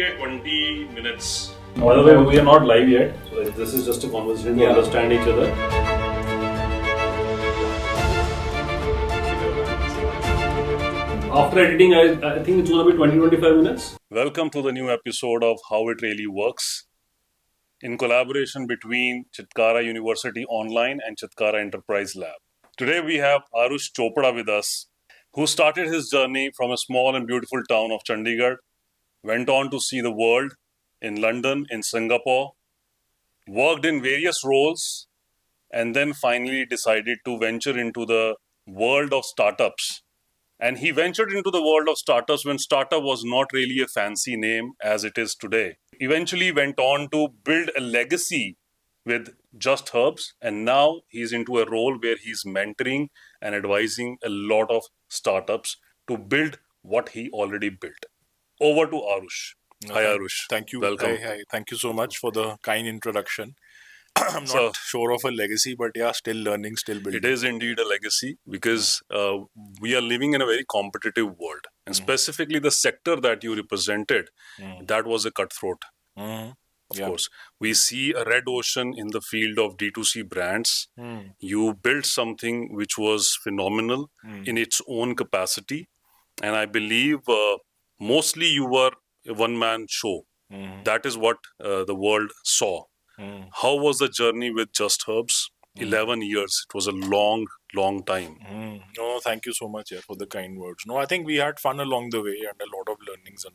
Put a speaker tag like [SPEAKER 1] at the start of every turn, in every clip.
[SPEAKER 1] at 20 minutes.
[SPEAKER 2] By the way, we are not live yet. So this is just a conversation to understand each other. After editing, I think it's going to be 20-25 minutes.
[SPEAKER 1] Welcome to the new episode of How It Really Works, in collaboration between Chitkara University Online and Chitkara Enterprise Lab. Today we have Arush Chopra with us, who started his journey from a small and beautiful town of Chandigarh, went on to see the world in London, in Singapore, worked in various roles, and then finally decided to venture into the world of startups. And he ventured into the world of startups when startup was not really a fancy name as it is today. Eventually went on to build a legacy with Just Herbs, and now he's into a role where he's mentoring and advising a lot of startups to build what he already built. Over to Arush. Hi, Arush.
[SPEAKER 3] Thank you.
[SPEAKER 1] Welcome.
[SPEAKER 3] Hi. Thank you so much for the kind introduction. I'm not sure of a legacy, but yeah, still learning, still building.
[SPEAKER 1] It is indeed a legacy because we are living in a very competitive world. And specifically the sector that you represented, that was a cutthroat. Of course. We see a red ocean in the field of D2C brands. You built something which was phenomenal in its own capacity. And I believe mostly you were a one-man show. That is what the world saw. How was the journey with Just Herbs? 11 years. It was a long, long time.
[SPEAKER 3] No, thank you so much for the kind words. No, I think we had fun along the way and a lot of learnings and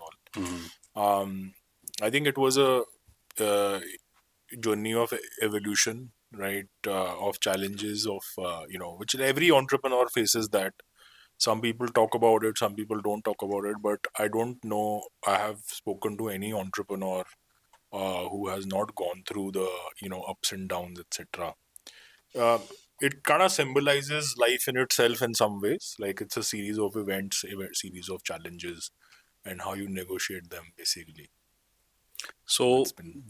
[SPEAKER 3] all. I think it was a journey of evolution, right? Of challenges, of, which every entrepreneur faces that. Some people talk about it, some people don't talk about it, but I don't know. I have spoken to any entrepreneur who has not gone through the ups and downs, etc. It kind of symbolizes life in itself in some ways. Like it's a series of events, a series of challenges, and how you negotiate them basically.
[SPEAKER 1] So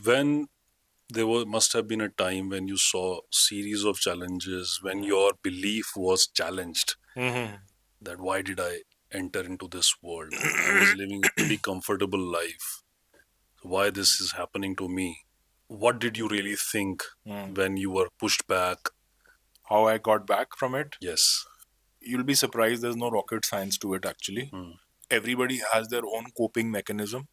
[SPEAKER 1] when must have been a time when you saw series of challenges, when your belief was challenged, that why did I enter into this world? I was living a pretty comfortable life. Why this is happening to me? What did you really think when you were pushed back?
[SPEAKER 3] How I got back from it?
[SPEAKER 1] Yes.
[SPEAKER 3] You'll be surprised there's no rocket science to it actually. Everybody has their own coping mechanism.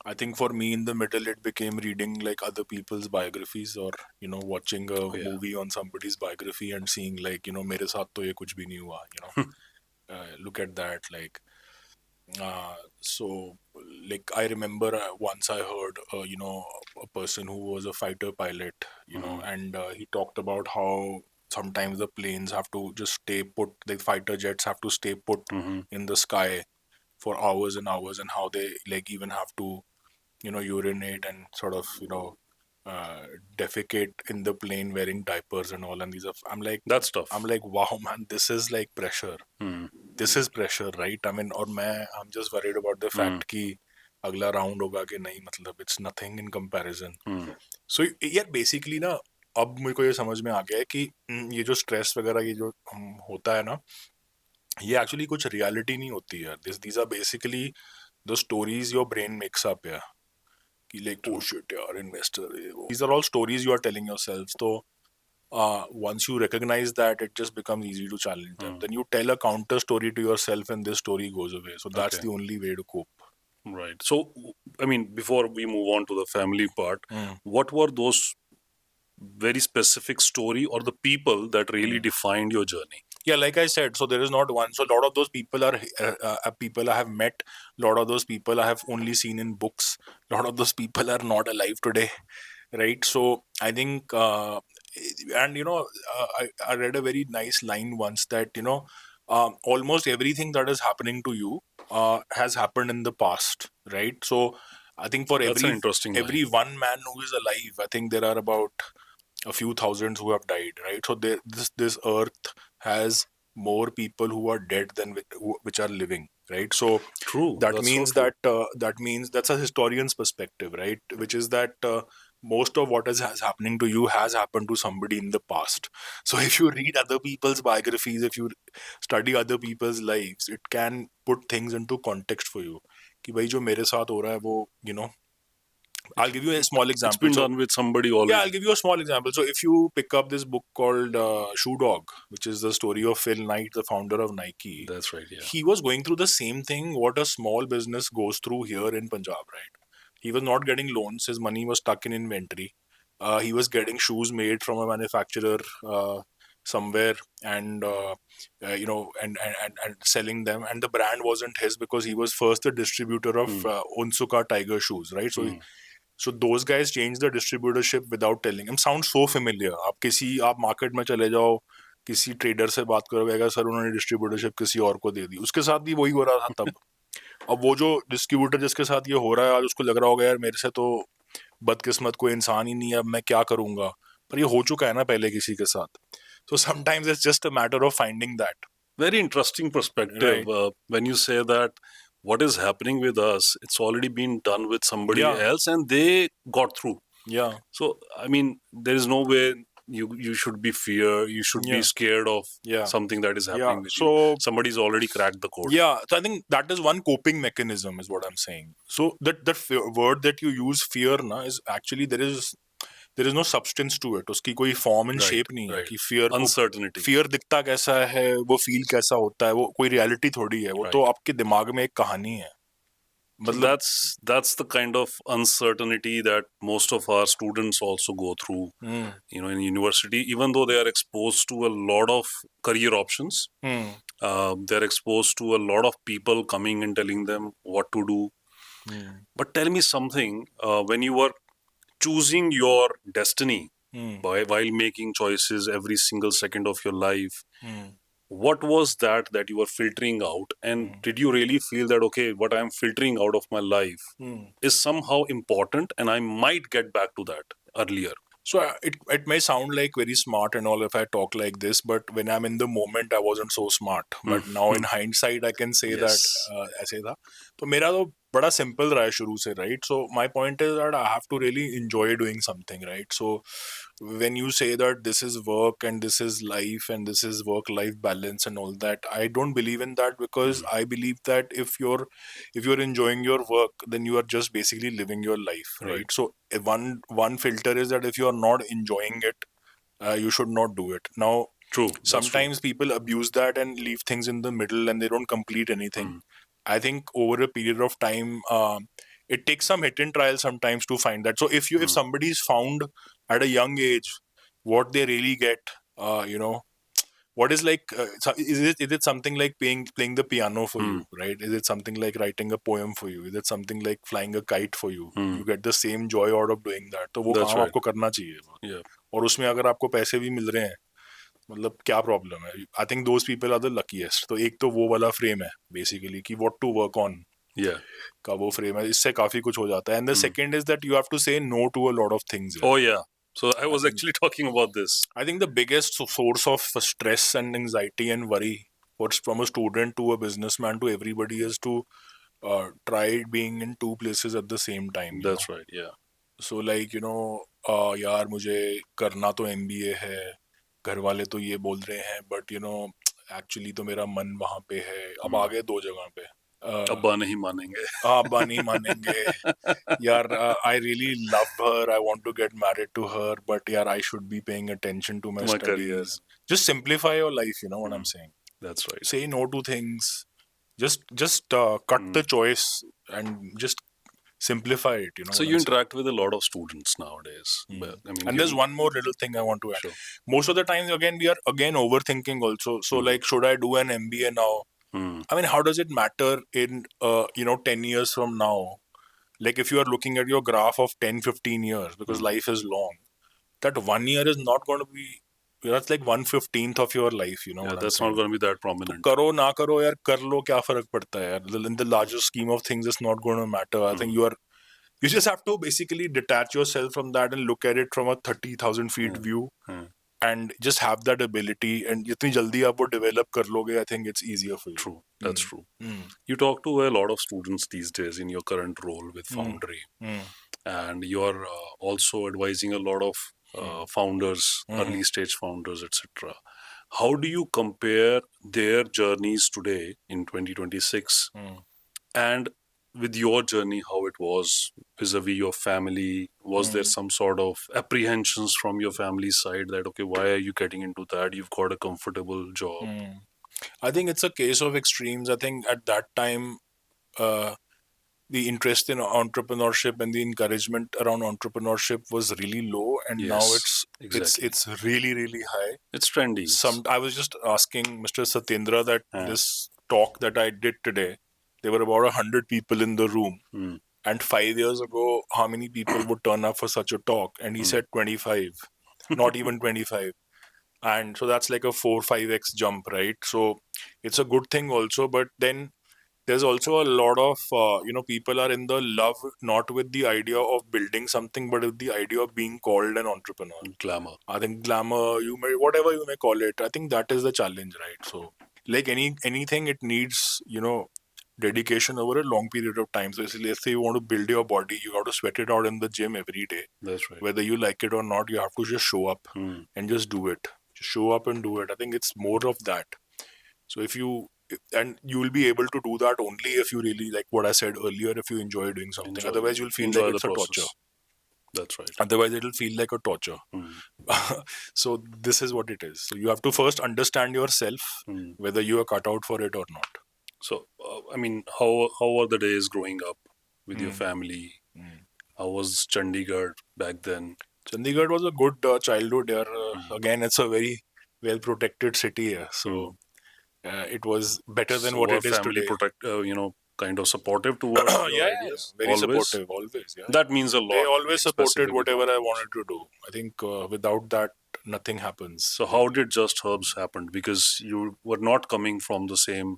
[SPEAKER 3] I think for me in the middle it became reading like other people's biographies or watching a movie on somebody's biography and seeing like mere saath to ye kuch bhi nahi hua, look at that, like so like I remember once I heard a person who was a fighter pilot and he talked about how sometimes the planes have to just stay put, the fighter jets have to stay put in the sky for hours and hours, and how they like even have to urinate and sort of defecate in the plane wearing diapers and all, and these are, I'm like,
[SPEAKER 1] that's tough.
[SPEAKER 3] I'm like, wow man, this is like pressure. This is pressure, right? I mean, or I'm just worried about the fact कि अगला round होगा कि नहीं, मतलब it's nothing in comparison. So yeah, basically ना अब मेरे को ये समझ में आ गया है कि ये जो stress वगैरह ये जो होता है ना, ये actually कुछ reality नहीं होती है. These are basically the stories your brain makes up, yeah. कि like oh shit यार investor, these are all stories you are telling yourself. So once you recognize that, it just becomes easy to challenge them. Then you tell a counter story to yourself and this story goes away. So that's the only way to cope.
[SPEAKER 1] Right. So, I mean, before we move on to the family part, what were those very specific story or the people that really defined your journey?
[SPEAKER 3] Yeah, like I said, so there is not one. So a lot of those people are people I have met. A lot of those people I have only seen in books. A lot of those people are not alive today, right? So I think, and I read a very nice line once that almost everything that is happening to you has happened in the past, right? So I think for every one man who is alive, I think there are about a few thousands who have died, right? So this earth has more people who are dead than which are living, right? So
[SPEAKER 1] true.
[SPEAKER 3] That means that means that's a historian's perspective, right? Which is that most of what is happening to you has happened to somebody in the past. So if you read other people's biographies, if you study other people's lives, it can put things into context for you. कि भाई जो मेरे साथ हो रहा है वो, you know, I'll give you a small
[SPEAKER 1] It's
[SPEAKER 3] example.
[SPEAKER 1] been
[SPEAKER 3] So
[SPEAKER 1] done with somebody
[SPEAKER 3] yeah,
[SPEAKER 1] already.
[SPEAKER 3] I'll give you a small example. So if you pick up this book called Shoe Dog, which is the story of Phil Knight, the founder of Nike,
[SPEAKER 1] That's right. Yeah.
[SPEAKER 3] he was going through the same thing what a small business goes through here in Punjab, right? He was not getting loans. His money was stuck in inventory. He was getting shoes made from a manufacturer somewhere, and and selling them. And the brand wasn't his because he was first the distributor of Unsuka Tiger shoes, right? So those guys changed the distributorship without telling him. Sounds so familiar. आप market में चले जाओ, किसी trader से बात करोगे, sir उन्होंने distributorship किसी और को दे दी, उसके साथ भी वही हो रहा था तब। अब वो जो डिस्ट्रीब्यूटर जिसके साथ ये हो रहा है आज उसको लग रहा होगा यार मेरे से तो बदकिस्मत कोई इंसान ही नहीं है, अब मैं क्या करूंगा, पर ये हो चुका है ना पहले किसी के साथ. So sometimes it's just a matter of finding that.
[SPEAKER 1] Very interesting perspective.
[SPEAKER 3] Right.
[SPEAKER 1] When you say that what is happening with us, it's already been done with somebody
[SPEAKER 3] Yeah.
[SPEAKER 1] else and they got through.
[SPEAKER 3] Yeah.
[SPEAKER 1] So, I mean, there is no way you should be you should be
[SPEAKER 3] Yeah.
[SPEAKER 1] scared of
[SPEAKER 3] Yeah.
[SPEAKER 1] something that is happening with
[SPEAKER 3] So
[SPEAKER 1] you. Somebody's already cracked the code.
[SPEAKER 3] yeah, so I think that is one coping mechanism is what I'm saying. So that word that you use, fear, na, is actually there is no substance to it. उसकी कोई form and
[SPEAKER 1] Right,
[SPEAKER 3] shape नहीं है
[SPEAKER 1] right.
[SPEAKER 3] कि fear
[SPEAKER 1] Uncertainty.
[SPEAKER 3] fear दिखता कैसा है, वो feel कैसा होता है, वो कोई reality थोड़ी है, वो
[SPEAKER 1] Right.
[SPEAKER 3] तो आपके दिमाग में एक कहानी है.
[SPEAKER 1] So that's the kind of uncertainty that most of our students also go through, you know, in university. Even though they are exposed to a lot of career options, they're exposed to a lot of people coming and telling them what to do. But tell me something: when you were choosing your destiny while making choices every single second of your life, what was that you were filtering out, and did you really feel that okay, what I'm filtering out of my life is somehow important and I might get back to that earlier?
[SPEAKER 3] So it may sound like very smart and all if I talk like this, but when I'm in the moment, I wasn't so smart. But now in hindsight, I can say
[SPEAKER 1] Yes.
[SPEAKER 3] that ऐसे था. तो मेरा तो बड़ा simple रहा है शुरू से, right? So my point is that I have to really enjoy doing something, right? So when you say that this is work and this is life and this is work-life balance and all that, I don't believe in that because I believe that if you're enjoying your work, then you are just basically living your life, right? So one filter is that if you are not enjoying it, you should not do it. Now,
[SPEAKER 1] True.
[SPEAKER 3] sometimes people abuse that and leave things in the middle and they don't complete anything. I think over a period of time, it takes some hit and trial sometimes to find that. So if somebody is found at a young age what they really get, what is like is it something like playing the piano for you, right? Is it something like writing a poem for you? Is it something like flying a kite for you? You get the same joy out of doing that. तो वो काम आपको करना चाहिए.
[SPEAKER 1] Yeah.
[SPEAKER 3] और उसमें अगर आपको पैसे भी मिल रहे हैं, मतलब क्या प्रॉब्लम है? I think those people are the luckiest. तो एक तो वो वाला फ्रेम है बेसिकली कि व्हाट टू वर्क ऑन का वो फ्रेम है, इससे काफी कुछ हो जाता है. And the second is that you have to say no to a lot of things.
[SPEAKER 1] Oh yeah. So I was actually talking about this.
[SPEAKER 3] I think the biggest source of stress and anxiety and worry from a student to a businessman to everybody is to try being in two places at the same time.
[SPEAKER 1] That's right. Yeah.
[SPEAKER 3] So like यार मुझे करना तो MBA है, घर वाले तो ये बोल रहे हैं, बट एक्चुअली तो मेरा मन वहाँ पे है. अब आ गए दो जगह पे.
[SPEAKER 1] अब्बा नहीं मानेंगे.
[SPEAKER 3] अब्बा नहीं मानेंगे. यार I really love her, I want to get married to her, but यार I should be paying attention to my studies.
[SPEAKER 1] Career.
[SPEAKER 3] Just simplify your life, you know what I'm saying.
[SPEAKER 1] That's right.
[SPEAKER 3] Say no to things. Just cut the choice and just simplify it,
[SPEAKER 1] So you interact with a lot of students nowadays. But, I mean,
[SPEAKER 3] and there's one more little thing I want to add.
[SPEAKER 1] Sure.
[SPEAKER 3] Most of the time again we are overthinking also. So like, should I do an MBA now? I mean, how does it matter in 10 years from now? Like if you are looking at your graph of 10-15 years, because life is long, that 1 year is not going to be, that's like 1/15th of your life,
[SPEAKER 1] yeah, that's not going to be that prominent.
[SPEAKER 3] तो करो ना करो यार, कर लो, क्या फर्क पड़ता है यार? In the larger scheme of things, it's not going to matter. I think you just have to basically detach yourself from that and look at it from a 30,000 feet view and just have that ability, and जितनी जल्दी आप वो develop कर लोगे, I think it's easier for you.
[SPEAKER 1] True. That's true. You talk to a lot of students these days in your current role with Foundry. and you're also advising a lot of founders, early stage founders, etc. How do you compare their journeys today in 2026 and with your journey, how it was vis-a-vis your family? Was there some sort of apprehensions from your family side that, okay, why are you getting into that? You've got a comfortable job.
[SPEAKER 3] I think it's a case of extremes. I think at that time, uh, the interest in entrepreneurship and the encouragement around entrepreneurship was really low, and now
[SPEAKER 1] Yes,
[SPEAKER 3] it's
[SPEAKER 1] exactly.
[SPEAKER 3] it's really really high.
[SPEAKER 1] It's trendy.
[SPEAKER 3] I was just asking Mr. Satyendra that
[SPEAKER 1] Yeah.
[SPEAKER 3] this talk that I did today, there were about 100 people in the room. And 5 years ago, how many people would turn up for such a talk? And he said 25, not even 25. And so that's like a 4-5x jump, right? So it's a good thing also. But then there's also a lot of, people are in the love, not with the idea of building something, but with the idea of being called an entrepreneur.
[SPEAKER 1] Glamour.
[SPEAKER 3] I think glamour, whatever you may call it, I think that is the challenge, right? So like anything, it needs, dedication over a long period of time. So let's say you want to build your body, you have to sweat it out in the gym every day.
[SPEAKER 1] That's right.
[SPEAKER 3] Whether you like it or not, you have to just show up and just do it. Just show up and do it. I think it's more of that. So you will be able to do that only if you really, like what I said earlier, if you enjoy doing something. Otherwise you'll feel like it's a torture.
[SPEAKER 1] That's right.
[SPEAKER 3] Otherwise it'll feel like a torture. So this is what it is. So you have to first understand yourself, whether you are cut out for it or not.
[SPEAKER 1] So, how were the days growing up with your family? How was Chandigarh back then?
[SPEAKER 3] Chandigarh was a good childhood here. Again, it's a very well protected city here. So it was better than what
[SPEAKER 1] were
[SPEAKER 3] it is
[SPEAKER 1] family
[SPEAKER 3] today.
[SPEAKER 1] kind of supportive towards your ideas?
[SPEAKER 3] Very
[SPEAKER 1] Always?
[SPEAKER 3] supportive, always. Yeah.
[SPEAKER 1] That means a lot.
[SPEAKER 3] They always supported
[SPEAKER 1] specifically.
[SPEAKER 3] whatever I wanted to do. I think without that, nothing happens.
[SPEAKER 1] So how did Just Herbs happen? Because you were not coming from the same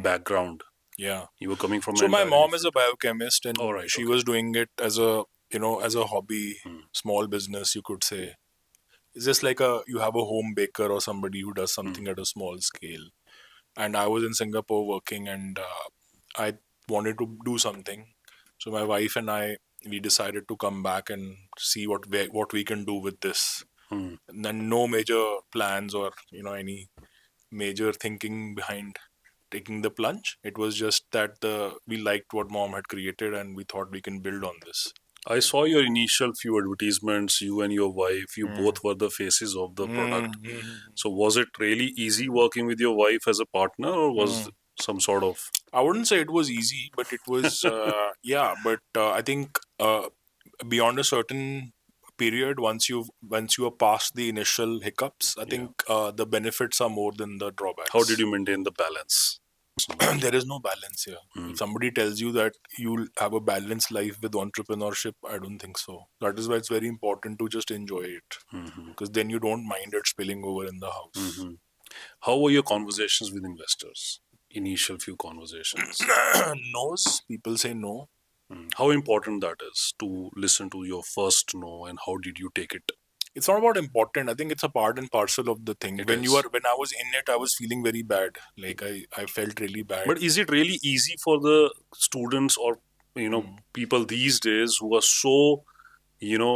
[SPEAKER 1] background.
[SPEAKER 3] Yeah.
[SPEAKER 1] You were coming from
[SPEAKER 3] So
[SPEAKER 1] an
[SPEAKER 3] my
[SPEAKER 1] entirely
[SPEAKER 3] mom is a biochemist, and she was doing it as a hobby, small business, you could say. It's just like you have a home baker or somebody who does something at a small scale. And I was in Singapore working, and I wanted to do something. So my wife and we decided to come back and see what we can do with this. And then no major plans or any major thinking behind taking the plunge. It was just that we liked what mom had created, and we thought we can build on this.
[SPEAKER 1] I saw your initial few advertisements. You and your wife, you both were the faces of the product. So was it really easy working with your wife as a partner, or was some sort of?
[SPEAKER 3] I wouldn't say it was easy, but it was yeah. But I think beyond a certain period, once you are past the initial hiccups, I think the benefits are more than the drawbacks.
[SPEAKER 1] How did you maintain the balance?
[SPEAKER 3] There is no balance here. If somebody tells you that you'll have a balanced life with entrepreneurship, I don't think so. That is why it's very important to just enjoy it, because then you don't mind it spilling over in the house.
[SPEAKER 1] How were your conversations with investors? Initial few conversations.
[SPEAKER 3] No's. People say no.
[SPEAKER 1] How important that is to listen to your first no, and how did you take it?
[SPEAKER 3] It's not about important. I think it's a part and parcel of the thing. When I was in it, I was feeling very bad. Like I felt really bad.
[SPEAKER 1] But is it really easy for the students or people these days who are so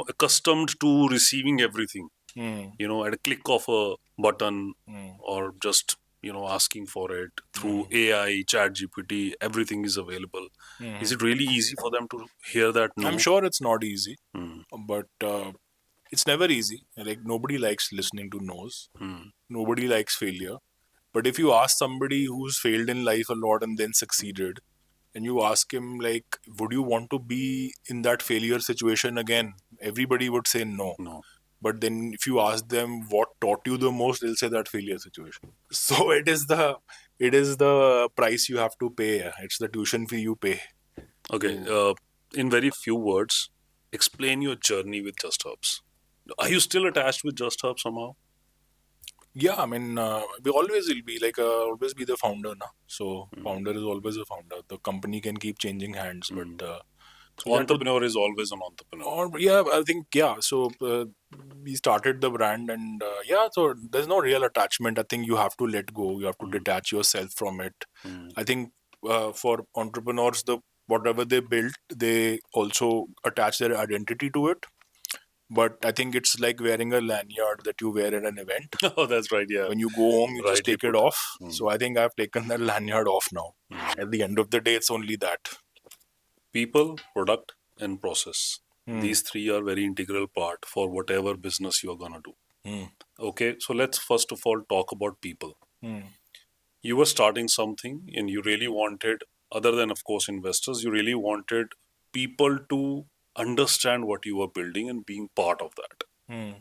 [SPEAKER 1] accustomed to receiving everything at a click of a button, or just asking for it through AI, chat GPT, everything is available. Is it really easy for them to hear that no?
[SPEAKER 3] I'm sure it's not easy, but it's never easy. Like nobody likes listening to no's. Nobody likes failure. But if you ask somebody who's failed in life a lot and then succeeded, and you ask him, like, would you want to be in that failure situation again? Everybody would say no. But then if you ask them what taught you the most, they'll say that failure situation. So it is the price you have to pay. It's the tuition fee you pay.
[SPEAKER 1] Okay. In very few words, explain your journey with Just Herbs. Are you still attached with Just Herbs somehow?
[SPEAKER 3] Yeah, I mean, we always will be always be the founder, na. So founder is always a founder. The company can keep changing hands, but
[SPEAKER 1] so entrepreneur is always an entrepreneur.
[SPEAKER 3] I think So we started the brand, and so there's no real attachment. I think you have to let go. You have to detach yourself from it. I think for entrepreneurs, the whatever they built, they also attach their identity to it. But I think it's like wearing a lanyard that you wear at an event.
[SPEAKER 1] Oh, that's right. Yeah.
[SPEAKER 3] When you go home, you just
[SPEAKER 1] Rightly
[SPEAKER 3] take it
[SPEAKER 1] put.
[SPEAKER 3] off. So I think I've taken that lanyard off now. At the end of the day, it's only that.
[SPEAKER 1] People, product, and process.
[SPEAKER 3] Hmm.
[SPEAKER 1] These three are very integral part for whatever business you're gonna do.
[SPEAKER 3] Hmm.
[SPEAKER 1] Okay, so let's first of all talk about people.
[SPEAKER 3] Hmm.
[SPEAKER 1] You were starting something and you really wanted, other than of course investors, you really wanted people to understand what you were building and being part of that.
[SPEAKER 3] Hmm.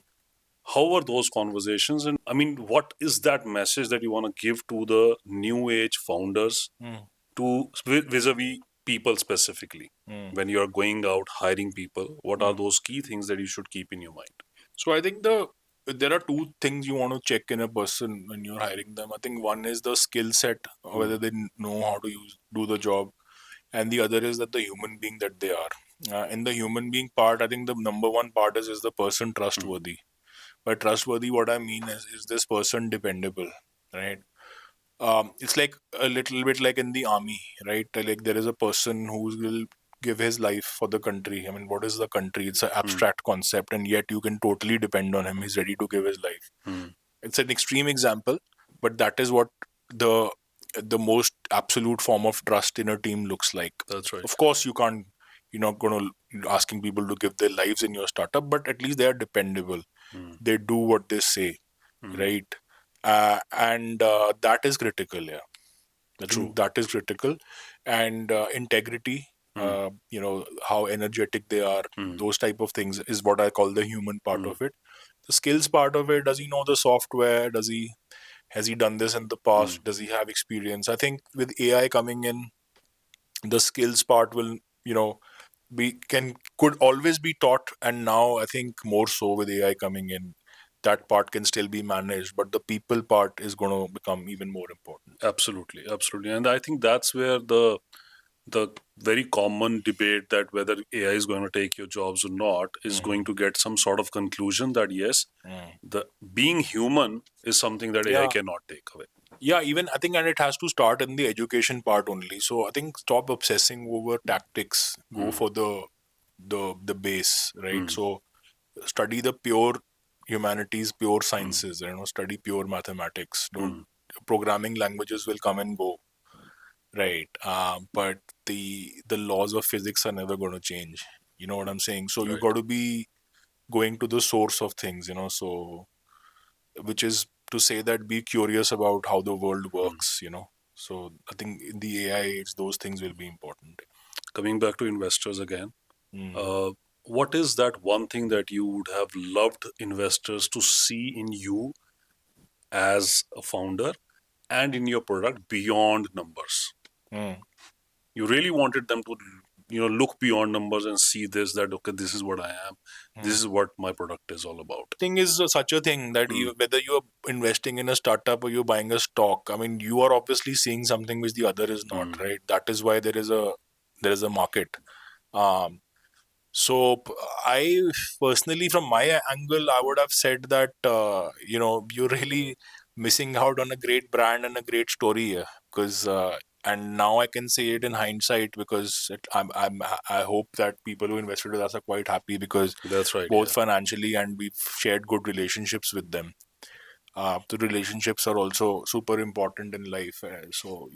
[SPEAKER 1] How were those conversations? And I mean, what is that message that you want to give to the new age founders
[SPEAKER 3] Hmm.
[SPEAKER 1] to vis-a-vis people specifically?
[SPEAKER 3] Hmm.
[SPEAKER 1] When you're going out hiring people, what are those key things that you should keep in your mind?
[SPEAKER 3] So I think there are two things you want to check in a person when you're hiring them. I think one is the skill set, whether they know how to do the job, and the other is that the human being that they are. In the human being part, I think the number one part is the person trustworthy. By trustworthy, what I mean is this person dependable, right? It's like a little bit like in the army, right? Like there is a person who will give his life for the country. I mean, what is the country? It's an abstract concept, and yet you can totally depend on him. He's ready to give his life. It's an extreme example, but that is what the the most absolute form of trust in a team looks like.
[SPEAKER 1] That's right.
[SPEAKER 3] Of course, you're not going to asking people to give their lives in your startup, but at least they are dependable. They do what they say, right? And that is critical. Yeah, I think that is critical. And integrity, how energetic they are, those type of things is what I call the human part of it. The skills part of it, does he know the software? Has he done this in the past? Does he have experience? I think with AI coming in, the skills part will, could always be taught, and now I think more so with AI coming in, that part can still be managed, but the people part is going to become even more important.
[SPEAKER 1] Absolutely, absolutely. And I think that's where the very common debate that whether AI is going to take your jobs or not is going to get some sort of conclusion that yes, the being human is something that AI
[SPEAKER 3] Yeah.
[SPEAKER 1] cannot take away.
[SPEAKER 3] Yeah, even I think, and it has to start in the education part only. So I think stop obsessing over tactics. Go for the base, right? So study the pure humanities, pure sciences. Study pure mathematics. Don't Programming languages will come and go, right? But the laws of physics are never going to change. You know what I'm saying? So you
[SPEAKER 1] Right.
[SPEAKER 3] got to be going to the source of things. So which is to say that be curious about how the world works. So I think in the AI, those things will be important.
[SPEAKER 1] Coming back to investors again,
[SPEAKER 3] Mm.
[SPEAKER 1] what is that one thing that you would have loved investors to see in you as a founder and in your product beyond numbers?
[SPEAKER 3] Mm.
[SPEAKER 1] You really wanted them to look beyond numbers and see this, that okay, this is what I am, this is what my product is all about.
[SPEAKER 3] Thing is such a thing that whether you're investing in a startup or you're buying a stock, I mean, you are obviously seeing something which the other is not, right? That is why there is a market. Um, So I personally, from my angle, I would have said that you're really missing out on a great brand and a great story here. Because and now I can say it in hindsight because I hope that people who invested with us are quite happy because
[SPEAKER 1] That's right.
[SPEAKER 3] both
[SPEAKER 1] Yeah.
[SPEAKER 3] financially and we've shared good relationships with them. The relationships are also super important in life. So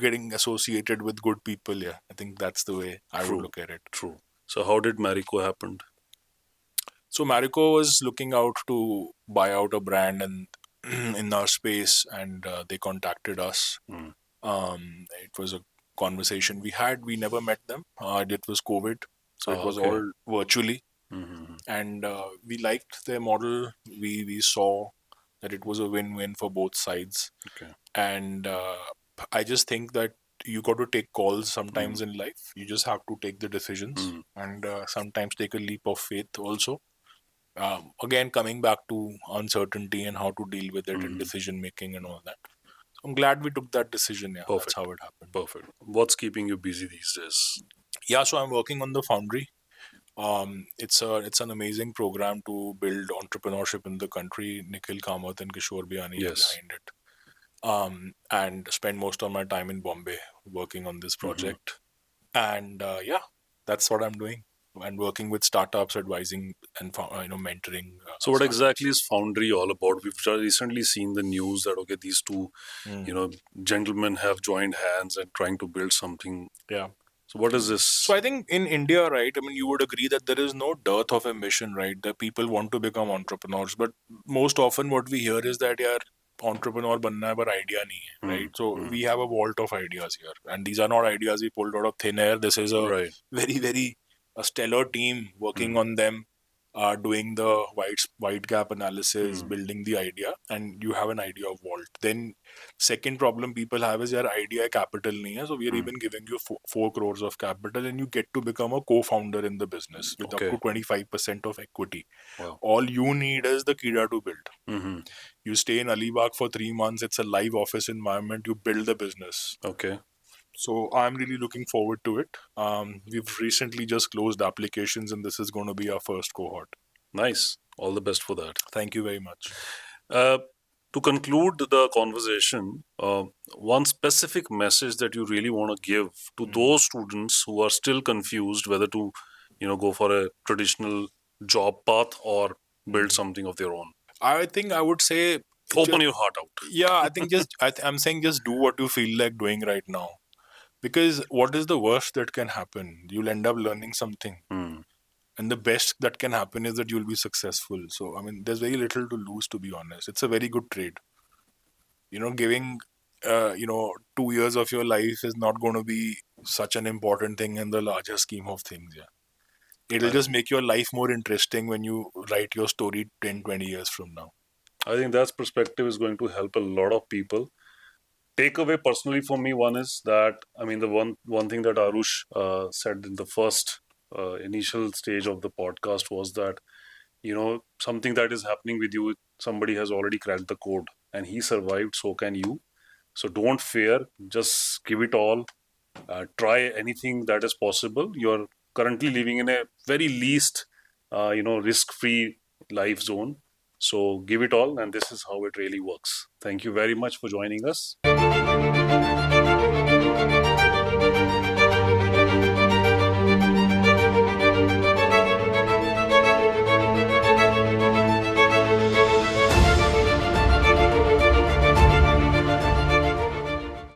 [SPEAKER 3] getting associated with good people, yeah, I think that's the way I would
[SPEAKER 1] True.
[SPEAKER 3] look at it.
[SPEAKER 1] True. So how did Marico happen?
[SPEAKER 3] So Marico was looking out to buy out a brand and in our space, and they contacted us. It was a conversation we had. We never met them. It was COVID, so it was
[SPEAKER 1] Okay.
[SPEAKER 3] all virtually, and we liked their model. We saw that it was a win-win for both sides,
[SPEAKER 1] Okay.
[SPEAKER 3] and I just think that you got to take calls sometimes in life. You just have to take the decisions, and sometimes take a leap of faith also. Again, coming back to uncertainty and how to deal with it and decision making and all that. So I'm glad we took that decision. Yeah, that's
[SPEAKER 1] Perfect.
[SPEAKER 3] how it happened.
[SPEAKER 1] Perfect. What's keeping you busy these days?
[SPEAKER 3] Yeah, so I'm working on the Foundry. It's an amazing program to build entrepreneurship in the country. Nikhil Kamath and Kishore Biani are
[SPEAKER 1] Yes.
[SPEAKER 3] behind it. And spend most of my time in Bombay working on this project. And yeah, that's what I'm doing, and working with startups, advising and mentoring
[SPEAKER 1] So what
[SPEAKER 3] startups.
[SPEAKER 1] exactly is Foundry all about? We've recently seen the news that okay, these two,
[SPEAKER 3] Mm.
[SPEAKER 1] gentlemen have joined hands and trying to build something.
[SPEAKER 3] Yeah.
[SPEAKER 1] So what is
[SPEAKER 3] So
[SPEAKER 1] this?
[SPEAKER 3] I think in India, right, I mean, you would agree that there is no dearth of ambition, right? That people want to become entrepreneurs, but most often what we hear is that यार entrepreneur बनना है पर idea नहीं है,
[SPEAKER 1] Hmm.
[SPEAKER 3] right? So we have a vault of ideas here, and these are not ideas we pulled out of thin air. This is a
[SPEAKER 1] Right.
[SPEAKER 3] very a stellar team working
[SPEAKER 1] Hmm.
[SPEAKER 3] on them, doing the white gap analysis,
[SPEAKER 1] Hmm.
[SPEAKER 3] building the idea, and you have an idea of vault. Then second problem people have is your idea capital nahi hai, so we are
[SPEAKER 1] Hmm.
[SPEAKER 3] even giving you 4 crores of capital, and you get to become a co-founder in the business with up
[SPEAKER 1] Okay.
[SPEAKER 3] to 25% of equity.
[SPEAKER 1] Wow.
[SPEAKER 3] All you need is the kida to build.
[SPEAKER 1] Hmm.
[SPEAKER 3] You stay in Alibag for 3 months. It's a live office environment. You build the business.
[SPEAKER 1] Okay.
[SPEAKER 3] So I'm really looking forward to it. We've recently just closed applications, and this is going to be our first cohort.
[SPEAKER 1] Nice. All the best for that.
[SPEAKER 3] Thank you very much.
[SPEAKER 1] Uh, to conclude the conversation, one specific message that you really want to give to those students who are still confused whether to, go for a traditional job path or build something of their own.
[SPEAKER 3] I think I would say,
[SPEAKER 1] Open your heart out.
[SPEAKER 3] yeah, I think I'm saying just do what you feel like doing right now. Because what is the worst that can happen? You'll end up learning something.
[SPEAKER 1] Hmm.
[SPEAKER 3] And the best that can happen is that you'll be successful. So, I mean, there's very little to lose, to be honest. It's a very good trade. Giving, 2 years of your life is not going to be such an important thing in the larger scheme of things. Yeah. It'll
[SPEAKER 1] I,
[SPEAKER 3] just make your life more interesting when you write your story 10, 20 years from now.
[SPEAKER 1] I think that perspective is going to help a lot of people. Takeaway personally for me, one is that the one thing that Arush said in the first initial stage of the podcast was that something that is happening with you, somebody has already cracked the code and he survived, so can you. So don't fear, just give it all. Try anything that is possible. You're currently living in a very least risk free life zone, so give it all, and this is how it really works. Thank you very much for joining us.